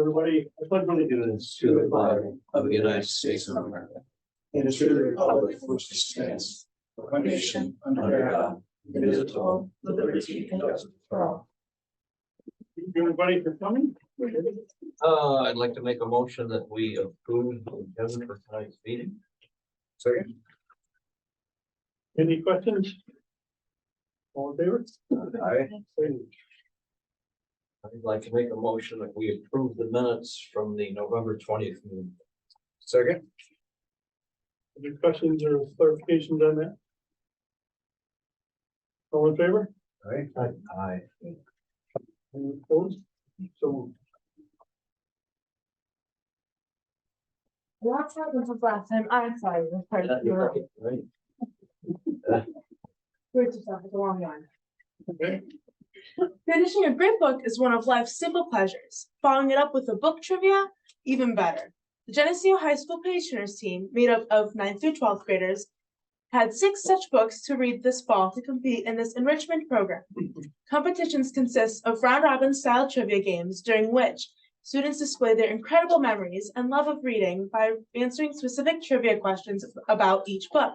Everybody, I pledge allegiance to the flag of the United States of America and to the republic for which it stands, one nation under God, indivisible, with liberty and justice for all. Thank you, everybody, for coming. I'd like to make a motion that we approve the agenda for tonight's meeting. Second. Any questions? All in favor? Aye. I'd like to make a motion that we approve the minutes from the November 20th meeting. Second. Any questions or clarifications on that? All in favor? Aye. Aye. Any opposed? So What's happened since last time? I'm sorry, this part of You're the right, right. we're just off the wrong one. okay. Finishing a great book is one of life's simple pleasures. Following it up with a book trivia, even better. The Geneseo High School Page Turners team, made up of 9th through 12th graders, had 6 such books to read this fall to compete in this enrichment program. Competitions consist of round-robin style trivia games during which students display their incredible memories and love of reading by answering specific trivia questions about each book.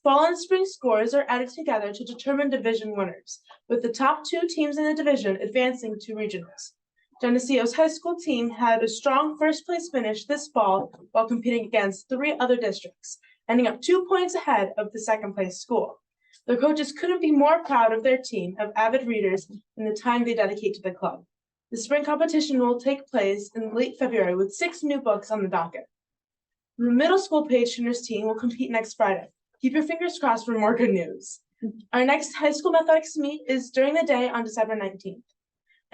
Fall and spring scores are added together to determine division winners, with the top 2 teams in the division advancing to regionals. Geneseo's high school team had a strong first place finish this fall while competing against 3 other districts, ending up 2 points ahead of the second place school. The coaches couldn't be more proud of their team of avid readers and the time they dedicate to the club. The spring competition will take place in late February with 6 new books on the docket. The middle school Page Turners team will compete next Friday. Keep your fingers crossed for more good news. Our next high school athletics meet is during the day on December 19th.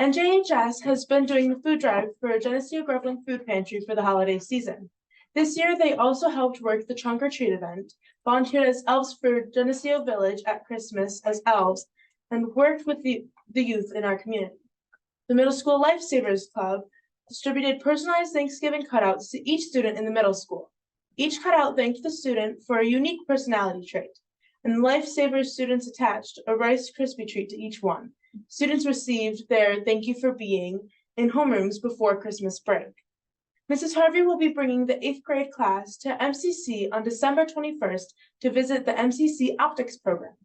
NJHS has been doing the food drive for Geneseo Groveling Food Pantry for the holiday season. This year, they also helped work the trunk or treat event, volunteered as elves for Geneseo Village at Christmas as elves, and worked with the youth in our community. The Middle School Lifesavers Club distributed personalized Thanksgiving cutouts to each student in the middle school. Each cutout thanked the student for a unique personality trait, and the Lifesavers students attached a Rice Krispie treat to each one. Students received their thank you for being in homerooms before Christmas break. Mrs. Harvey will be bringing the 8th grade class to MCC on December 21st to visit the MCC Optics program.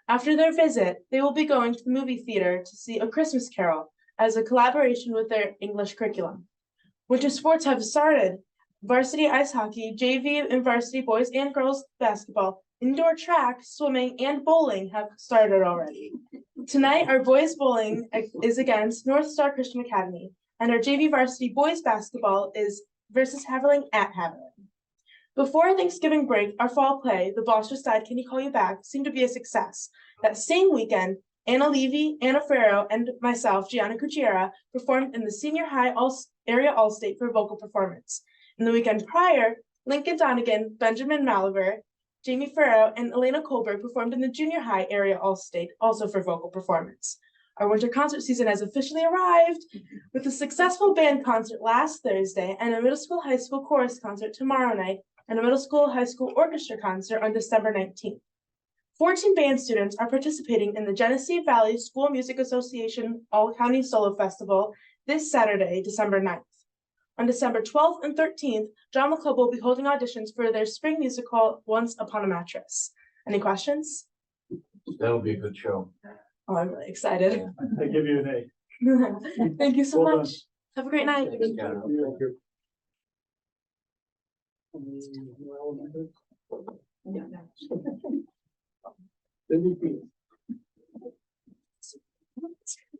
After their visit, they will be going to the movie theater to see A Christmas Carol as a collaboration with their English curriculum. Winter sports have started. Varsity ice hockey, JV and varsity boys and girls basketball, indoor track, swimming, and bowling have started already. Tonight, our boys bowling is against North Star Christian Academy, and our JV varsity boys basketball is versus Haverling at Haverling. Before Thanksgiving break, our fall play, The Boss Just Died, Can He Call You Back, seemed to be a success. That same weekend, Anna Levy, Anna Farrow, and myself, Gianna Cucchiera, performed in the Senior High Area All-State for vocal performance. In the weekend prior, Lincoln Donegan, Benjamin Malaver, Jamie Farrow, and Elena Colbert performed in the Junior High Area All-State, also for vocal performance. Our winter concert season has officially arrived, with a successful band concert last Thursday and a middle school high school chorus concert tomorrow night and a middle school high school orchestra concert on December 19th. 14 band students are participating in the Genesee Valley School Music Association All-County Solo Festival this Saturday, December 9th. On December 12th and 13th, Drama Club will be holding auditions for their spring musical, Once Upon a Mattress. Any questions? That'll be a good show. Oh, I'm really excited. I give you an A. Thank you so Well much. Have a great night. Thanks, John.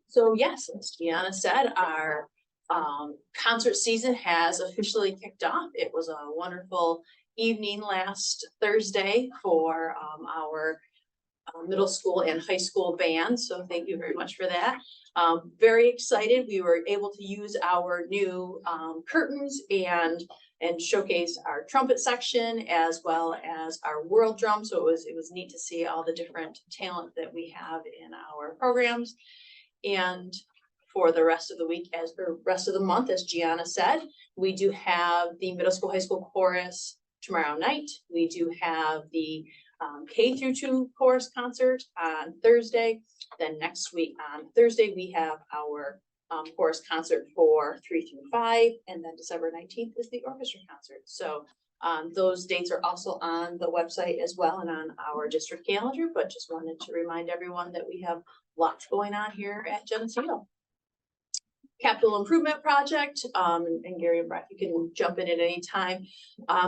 So yes, as Gianna said, our concert season has officially kicked off. It was a wonderful evening last Thursday for our middle school and high school band. So thank you very much for that. Very excited. We were able to use our new curtains and showcase our trumpet section as well as our world drum. So it was neat to see all the different talent that we have in our programs. And for the rest of the week, rest of the month, as Gianna said, we do have the middle school, high school chorus tomorrow night. We do have the K through 2 chorus concert on Thursday. Then next week on Thursday, we have our chorus concert for 3 through 5, and then December 19th is the orchestra concert. So those dates are also on the website as well and on our district calendar, but just wanted to remind everyone that we have lots going on here at Geneseo. Capital improvement project, and Gary and Brett, you can jump in at any time.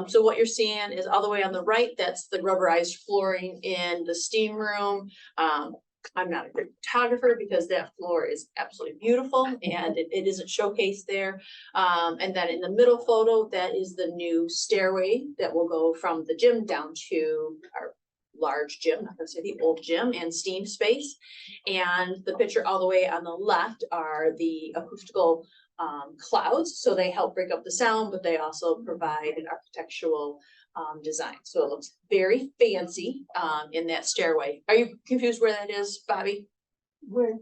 So what you're seeing is all the way on the right, that's the rubberized flooring in the steam room. I'm not a great photographer because that floor is absolutely beautiful and it isn't showcased there. And then in the middle photo, that is the new stairway that will go from the gym down to our large gym, not gonna say the old gym, and steam space. And the picture all the way on the left are the acoustical clouds. So they help break up the sound, but they also provide an architectural design. So it looks very fancy in that stairway. Are you confused where that is, Bobby? Where?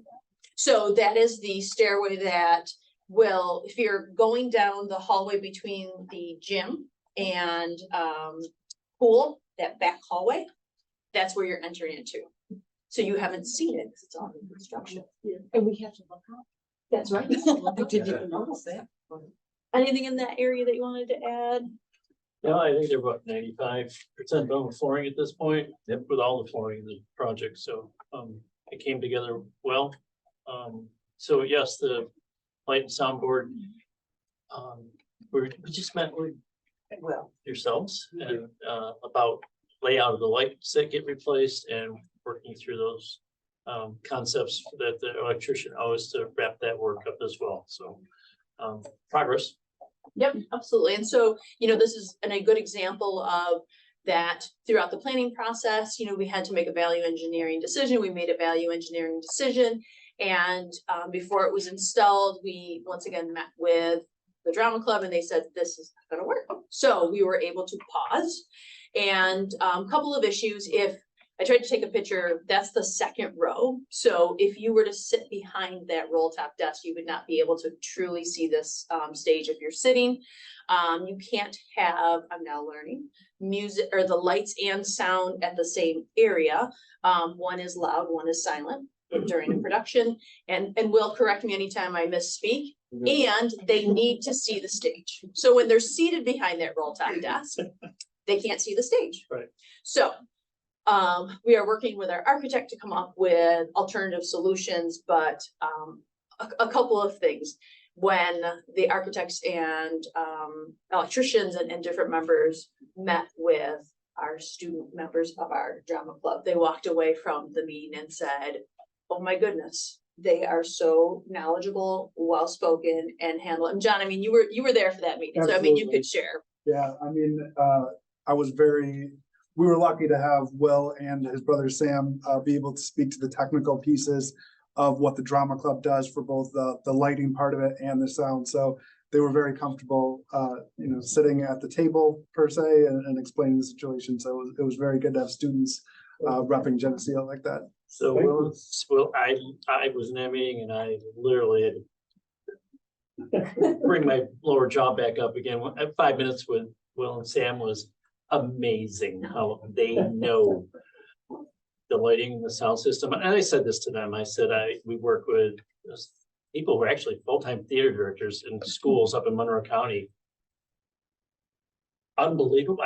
So that is the stairway that will, if you're going down the hallway between the gym and pool, that back hallway, that's where you're entering into. So you haven't seen it because it's all in construction. And we have to look up. That's right. I didn't even notice that. Anything in that area that you wanted to add? Yeah, I think they're about 95% done with flooring at this point, with all the flooring in the project, so it came together well. So yes, the light and soundboard. We just met with yourselves and about layout of the lights that get replaced and working through those concepts that the electrician owes to wrap that work up as well. So progress. Yep, absolutely. And so, you know, this is a good example of that throughout the planning process. You know, we had to make a value engineering decision. We made a value engineering decision. And before it was installed, we once again met with the drama club and they said, this is not gonna work. So we were able to pause. And a couple of issues, if I tried to take a picture, that's the second row. So if you were to sit behind that roll top desk, you would not be able to truly see this stage if you're sitting. You can't have, I'm now learning, music or the lights and sound at the same area. One is loud, one is silent during a production. And Will, correct me anytime I misspeak. And they need to see the stage. So when they're seated behind that roll top desk, they can't see the stage. Right. So we are working with our architect to come up with alternative solutions, but a couple of things. When the architects and electricians and different members met with our student members of our drama club, they walked away from the meeting and said, oh my goodness, they are so knowledgeable, well-spoken, and handle it. And John, I mean, you were there for that meeting, so I mean, you could share. Yeah, I mean, we were lucky to have Will and his brother Sam be able to speak to the technical pieces of what the drama club does for both the lighting part of it and the sound. So they were very comfortable, you know, sitting at the table per se and explaining the situation. So it was very good to have students repping Geneseo like that. So I was in that meeting and I literally had to bring my lower jaw back up again. 5 minutes with Will and Sam was amazing how they know the lighting and the sound system. And I said this to them. I said, we work with people who are actually full-time theater directors in schools up in Monroe County. Unbelievable.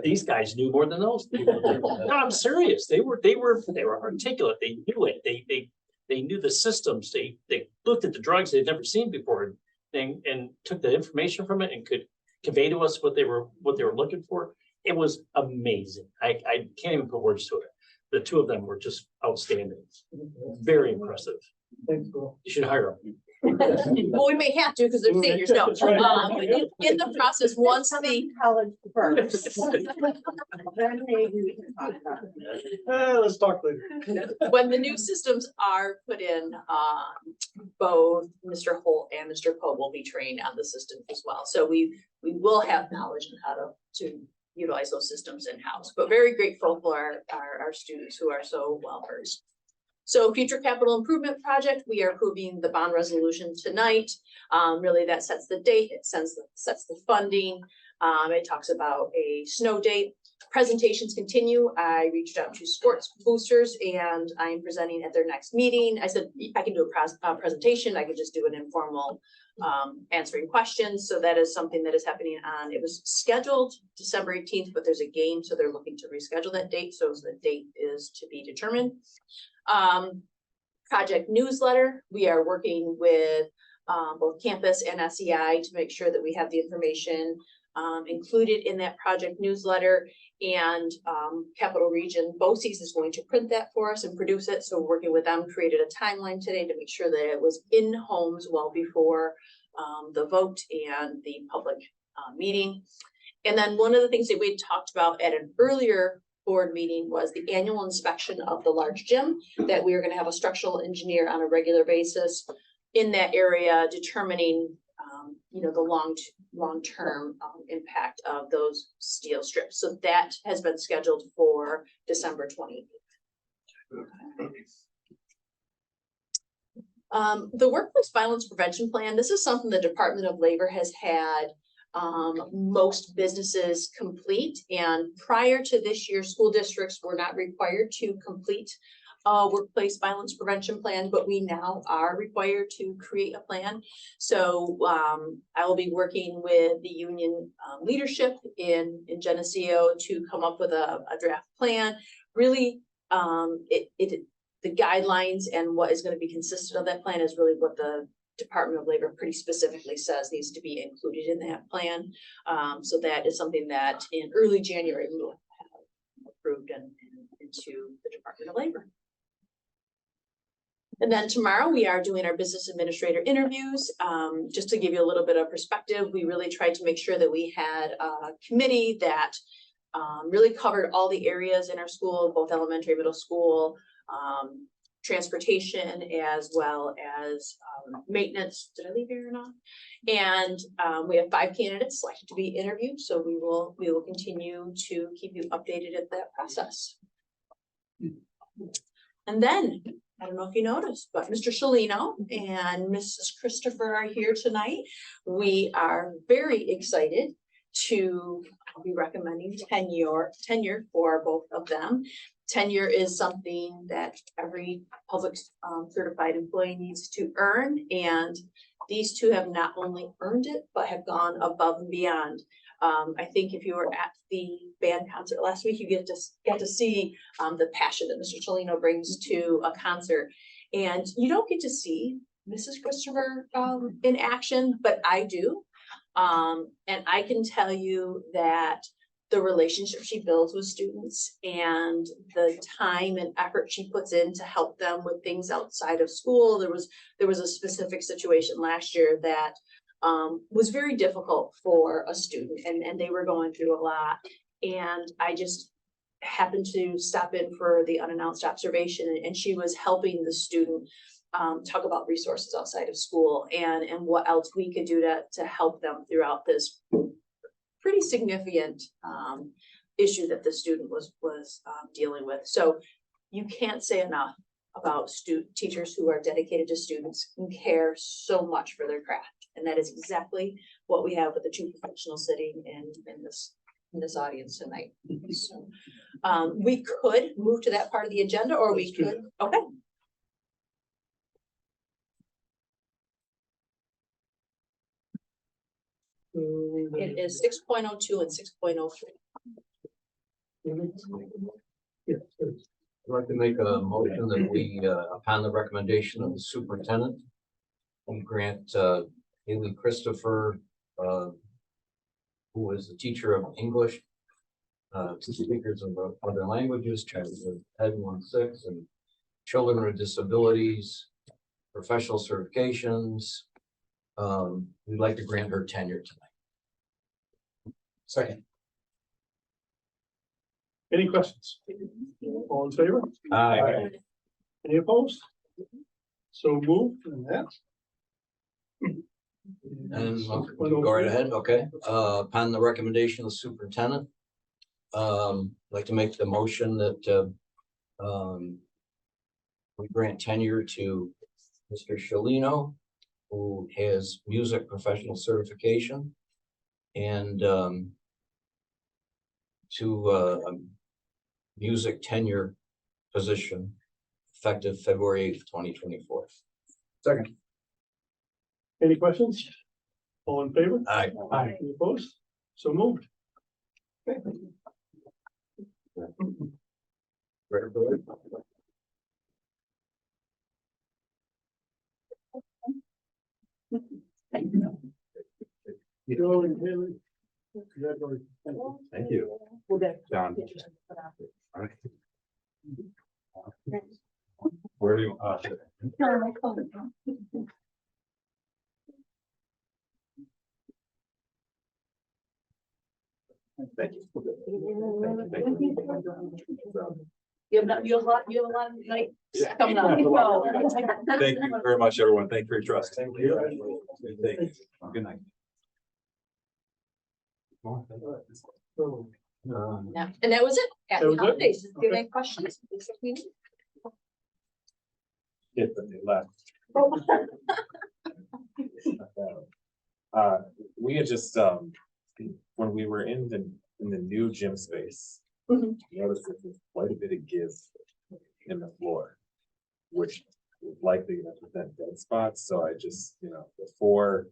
These guys knew more than those people. No, I'm serious. They were articulate. They knew it. They knew the systems. They looked at the drugs they'd never seen before and took the information from it and could convey to us what they were looking for. It was amazing. I can't even put words to it. The two of them were just outstanding. Very impressive. Thanks, Will. You should hire them. Well, we may have to because they're seniors. No, That's right. in the process, once the College first. Then maybe we can talk about it. Let's talk later. when the new systems are put in, both Mr. Holt and Mr. Poe will be trained on the system as well. So we will have knowledge on how to utilize those systems in-house, but very grateful for our students who are so well versed. So future capital improvement project, we are approving the bond resolution tonight. Really that sets the date, it sets the funding. It talks about a snow date. presentations continue. I reached out to sports boosters and I'm presenting at their next meeting. I said, I can do a presentation. I could just do an informal answering questions. So that is something that is happening on, it was scheduled December 18th, but there's a game. So they're looking to reschedule that date. So the date is to be determined. Project newsletter. We are working with both campus and SEI to make sure that we have the information included in that project newsletter, and Capital Region BOCES is going to print that for us and produce it. So we're working with them, created a timeline today to make sure that it was in homes well before the vote and the public meeting. And then one of the things that we had talked about at an earlier board meeting was the annual inspection of the large gym, that we are going to have a structural engineer on a regular basis in that area, determining the long-term impact of those steel strips. So that has been scheduled for December 28th. The workplace violence prevention plan, this is something the Department of Labor has had most businesses complete, and prior to this year, school districts were not required to complete workplace violence prevention plan, but we now are required to create a plan. So I will be working with the union leadership in Geneseo to come up with a draft plan. Really, the guidelines and what is going to be consistent of that plan is really what the Department of Labor pretty specifically says needs to be included in that plan. So that is something that in early January we will have approved and into the Department of Labor. And then tomorrow we are doing our business administrator interviews. Just to give you a little bit of perspective, we really tried to make sure that we had a committee that really covered all the areas in our school, both elementary, middle school, transportation, as well as maintenance. Did I leave here or not? And we have 5 candidates selected to be interviewed. So we will continue to keep you updated at that process. And then, I don't know if you noticed, but Mr. Shalino and Mrs. Christopher are here tonight. We are very excited to be recommending tenure for both of them. Tenure is something that every public certified employee needs to earn, and these two have not only earned it, but have gone above and beyond. I think if you were at the band concert last week, you get to see the passion that Mr. Cholino brings to a concert. And you don't get to see Mrs. Christopher in action, but I do. And I can tell you that the relationship she builds with students and the time and effort she puts in to help them with things outside of school. There was a specific situation last year that was very difficult for a student, and they were going through a lot. And I just happened to stop in for the unannounced observation, and she was helping the student talk about resources outside of school and what else we could do to help them throughout this pretty significant issue that the student was dealing with. So you can't say enough about teachers who are dedicated to students and care so much for their craft. And that is exactly what we have with the 2 professionals sitting in this audience tonight. So we could move to that part of the agenda, or we could, okay. It is 6.02 and 6.03. I'd like to make a motion that we, upon the recommendation of the superintendent, we grant Haley Christopher, who is a teacher of English, to speakers of other languages, childhood Ed 1-6, and children with disabilities, professional certifications. We'd like to grant her tenure tonight. Second. Any questions? All in favor? Aye. Any opposed? So moved and that. And go right ahead, okay. Upon the recommendation of the superintendent, I'd like to make the motion that we grant tenure to Mr. Shalino, who has music professional certification, and to a music tenure position effective February 8th, 2024. Second. Any questions? All in favor? Aye. Aye. Any opposed? So moved. Joe and Haley. Congratulations. Thank you. John. All right. Where do you? Thank you. You have a lot of nights Yeah. coming up. Thank you very much, everyone. Thank you for your trust. Thank you. Thank you. Good night. So, Yeah, and that was it. That Happy was it? holidays. If you have Okay. any questions, please let me Yeah, but they left. know. We had just, when we were in the new gym space. Mhm. Noticed that there's quite a bit of give in the floor. Which is likely to represent dead spots, so I just, before.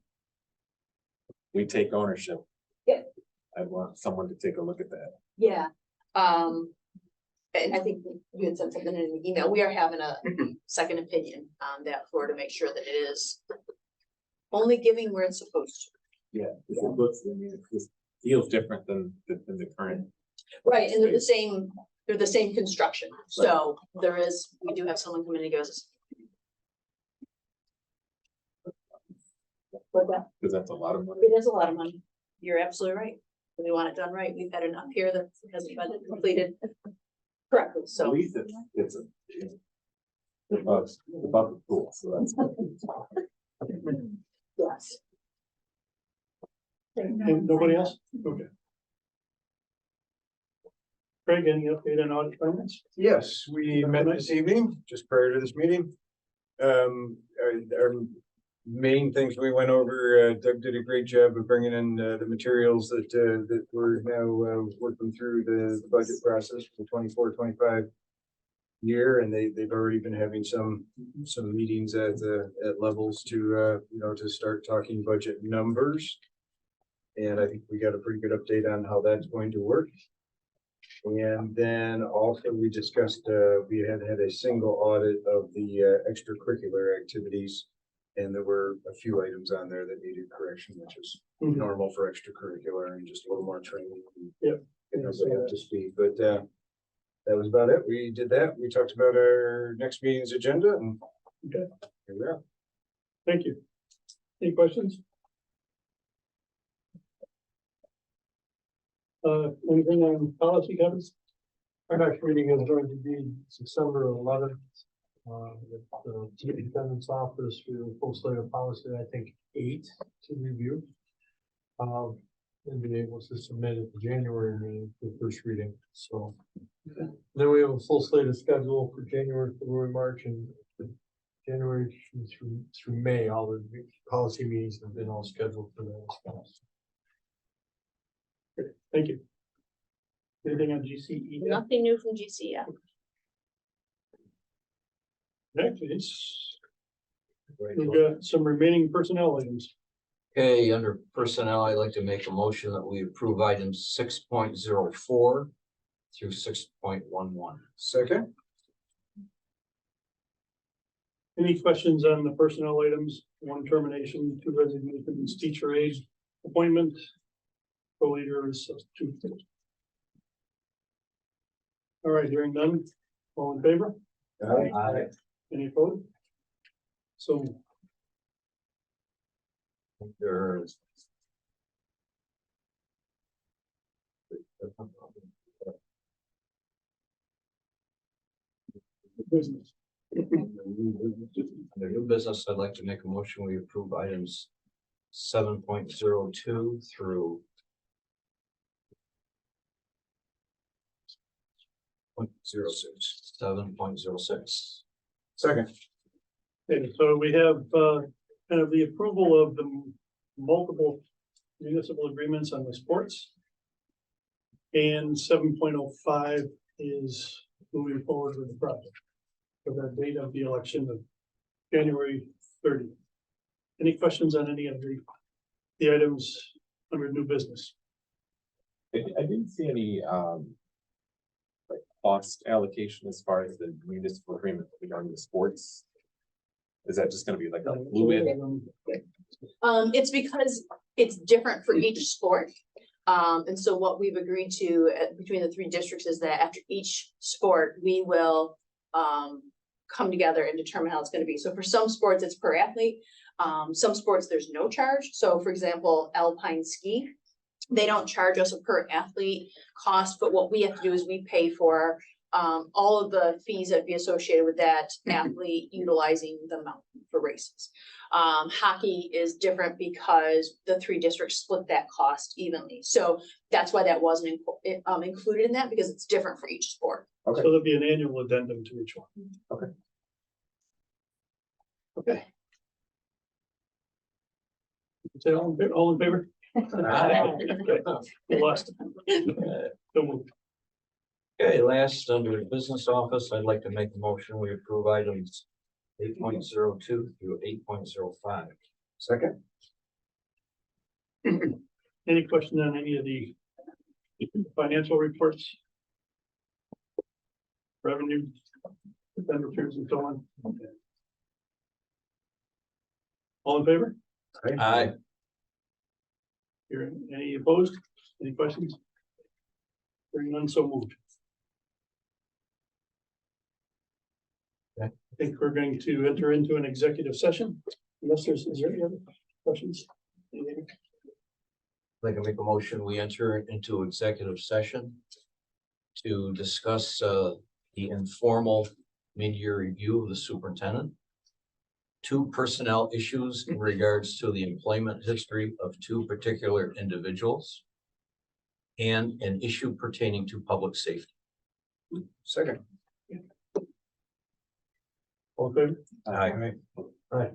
We take ownership. Yeah. I want someone to take a look at that. Yeah, and I think you had sent something in an email. We are having a second opinion on that floor to make sure that it is only giving where it's supposed to. Yeah, because it looks, it just feels different than the current. Right, and they're the same construction. So we do have someone come in and give us. What's that? Because that's a lot of money. It is a lot of money. You're absolutely right. We want it done right. We've had enough here that hasn't been completed correctly, At so. least it's above the pool, so that's. Yes. and nobody else? Okay. Craig, any update on audit finance? Yes, we met this evening, just prior to this meeting. Our main things we went over, Doug did a great job of bringing in the materials that we're now working through the budget process for the 24-25 year, and they've already been having some meetings at levels to to start talking budget numbers. And I think we got a pretty good update on how that's going to work. And then also we discussed, we had a single audit of the extracurricular activities. And there were a few items on there that needed correction, which is normal for extracurricular and just a little more training. Yep. Get everybody up to speed, but that was about it. We did that. We talked about our next meeting's agenda and Okay. here we are. Thank you. Any questions? Anything on policy, Kevin? Our next meeting is going to be December 11th. At the superintendent's office, we will post later policy, I think 8 to review. And be able to submit at the January meeting for first reading, so. Then we have a full slate of schedule for January, February, March, and January through May. All the policy meetings have been all scheduled for that. Great, thank you. Anything on GCE? Nothing new from GCS. Next is, we've got some remaining personnel items. Okay, under personnel, I'd like to make a motion that we approve items 6.04 through 6.11. Second, Any questions on the personnel items? 1 termination, 2 resignations, teacher aide appointment, co-leader and substitute. All right, hearing none, all in favor? Aye. Any opposed? So There's. business. Under new business, I'd like to make a motion, we approve items 7.02 through 0.06. 7.06. second, Okay, so we have kind of the approval of the multiple municipal agreements on the sports. And 7.05 is moving forward with the project. For the date of the election of January 30th. Any questions on any of the items under new business? I didn't see any, like cost allocation as far as the municipal agreement regarding the sports. Is that just gonna be like a fluid? It's because it's different for each sport. And so what we've agreed to between the three districts is that after each sport, we will come together and determine how it's gonna be. So for some sports, it's per athlete. Some sports, there's no charge. So for example, alpine ski, they don't charge us a per athlete cost, but what we have to do is we pay for all of the fees that be associated with that athlete utilizing the mountain for races. Hockey is different because the three districts split that cost evenly. So that's why that wasn't included in that, because it's different for each sport. So there'll be an annual addendum to each one. Okay. Okay. Say all in favor? Okay, lost. So moved. Okay, last, under business office, I'd like to make a motion, we approve items 8.02 through 8.05. Second. Any question on any of the financial reports? Revenue, expenditures and so on? All in favor? Aye. Hearing, any opposed? Any questions? Hearing none, so moved. Okay. I think we're going to enter into an executive session. Unless is there any other questions? I'd like to make a motion, we enter into executive session to discuss the informal mid-year review of the superintendent, 2 personnel issues in regards to the employment history of 2 particular individuals, and an issue pertaining to public safety. Second. All in favor? Aye. Right.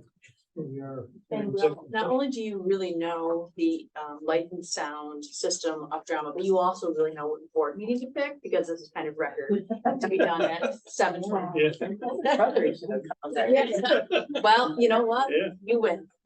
We are. in And executive not session. only do you really know the light and sound system of drama, but you also really know what board meeting to pick, because this is kind of record to be done at 7:20. Yeah. Brother should have called that. Well, you know what? Yeah. You win.